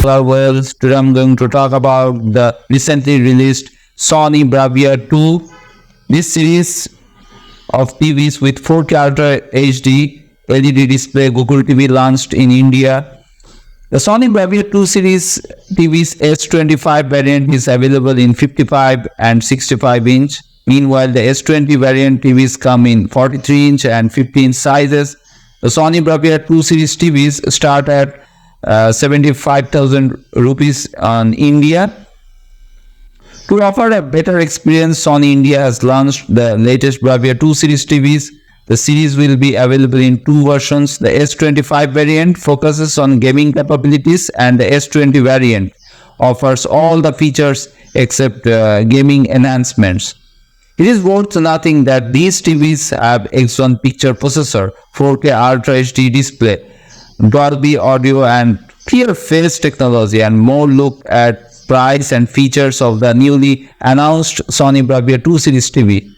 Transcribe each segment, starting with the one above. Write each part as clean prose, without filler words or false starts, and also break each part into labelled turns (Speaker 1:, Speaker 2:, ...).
Speaker 1: Well, today I'm going to talk about the recently released Sony Bravia 2. This series of TVs with 4K Ultra HD LED display Google TV launched in India. The Sony Bravia 2 series TV's S25 variant is available in 55 and 65 inch. Meanwhile, the S20 variant TVs come in 43 inch and 50 inch sizes. The Sony Bravia 2 series TVs start at 75,000 rupees on India. To offer a better experience, Sony India has launched the latest Bravia 2 series TVs. The series will be available in two versions. The S25 variant focuses on gaming capabilities, and the S20 variant offers all the features except gaming enhancements. It is worth noting that these TVs have X1 picture processor, 4K Ultra HD display, Dolby audio and clear face technology, and more look at price and features of the newly announced Sony Bravia 2 series TV.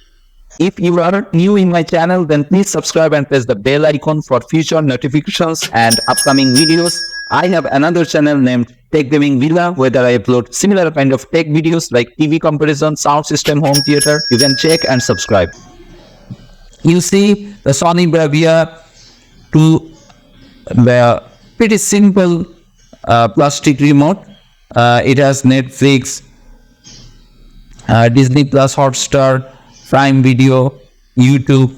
Speaker 1: If you are new in my channel, then please subscribe and press the bell icon for future notifications and upcoming videos. I have another channel named Tech Gaming Villa, where I upload similar kind of tech videos like TV comparison, sound system, home theater. You can check and subscribe. You see the Sony Bravia 2, the pretty simple plastic remote. It has Netflix, Disney Plus, Hotstar, Prime Video, YouTube,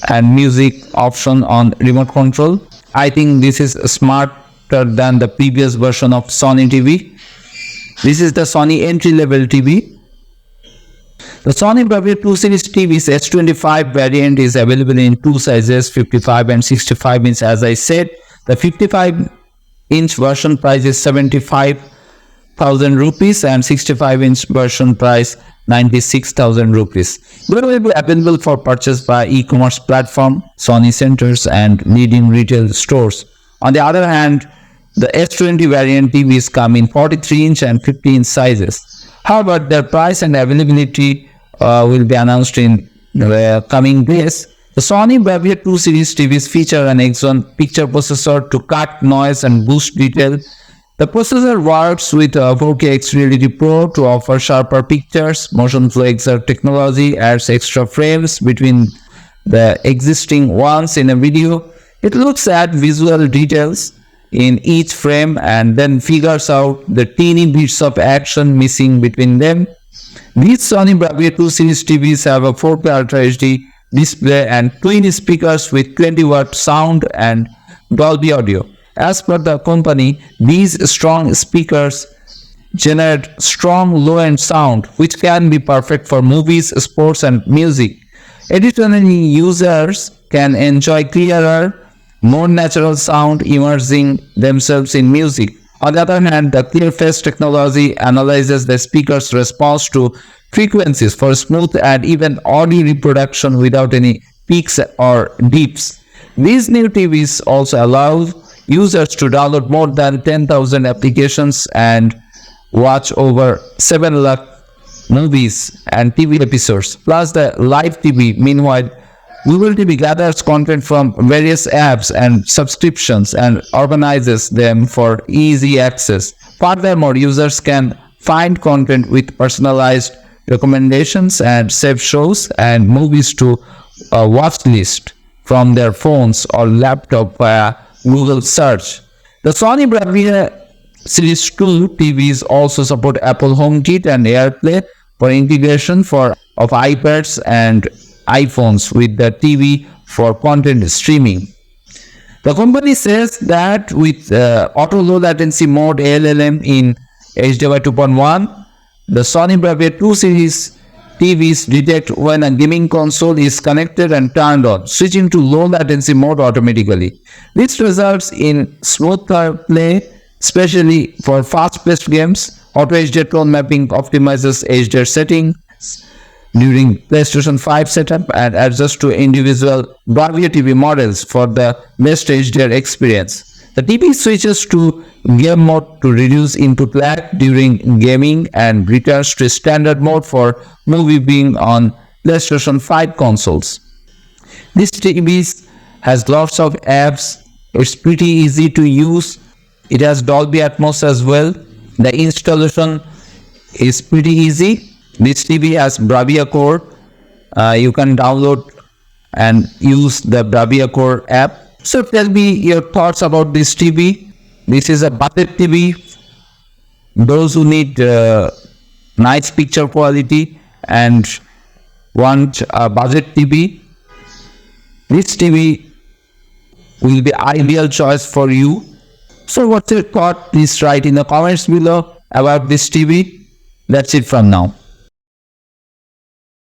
Speaker 1: and music option on remote control. I think this is smarter than the previous version of Sony TV. This is the Sony entry-level TV. The Sony Bravia 2 series TV's S25 variant is available in two sizes, 55 and 65 inch. As I said, the 55-inch version price is 75,000 rupees and 65-inch version price 96,000 rupees. They will be available for purchase by e-commerce platform, Sony centers, and leading retail stores. On the other hand, the S20 variant TVs come in 43-inch and 50-inch sizes. However, their price and availability will be announced in the coming days. The Sony Bravia 2 series TVs feature an X1 picture processor to cut noise and boost detail. The processor works with 4K XReality Pro to offer sharper pictures. Motion Flow Exert technology adds extra frames between the existing ones in a video. It looks at visual details in each frame and then figures out the teeny bits of action missing between them. These Sony Bravia 2 series TVs have a 4K Ultra HD display and twin speakers with 20-watt sound and Dolby audio. As per the company, these strong speakers generate strong low-end sound, which can be perfect for movies, sports, and music. Additionally, users can enjoy clearer, more natural sound, immersing themselves in music. On the other hand, the clear face technology analyzes the speaker's response to frequencies for smooth and even audio reproduction without any peaks or dips. These new TVs also allow users to download more than 10,000 applications and watch over 7 lakh movies and TV episodes. Plus the live TV. Meanwhile, Google TV gathers content from various apps and subscriptions and organizes them for easy access. Furthermore, users can find content with personalized recommendations and save shows and movies to a watch list from their phones or laptop via Google search. The Sony Bravia Series 2 TVs also support Apple HomeKit and AirPlay for integration of iPads and iPhones with the TV for content streaming. The company says that with auto low latency mode ALLM in HDMI 2.1, the Sony Bravia 2 series TVs detect when a gaming console is connected and turned on, switching to low latency mode automatically. This results in smoother play, especially for fast-paced games. Auto HDR tone mapping optimizes HDR settings during PlayStation 5 setup and adjusts to individual Bravia TV models for the best HDR experience. The TV switches to game mode to reduce input lag during gaming and returns to standard mode for movie viewing on PlayStation 5 consoles. This TV has lots of apps. It's pretty easy to use. It has Dolby Atmos as well. The installation is pretty easy. This TV has Bravia Core. You can download and use the Bravia Core app. So tell me your thoughts about this TV. This is a budget TV. Those who need nice picture quality and want a budget TV, this TV will be ideal choice for you. So what's your thought? Please write in the comments below about this TV. That's it from now.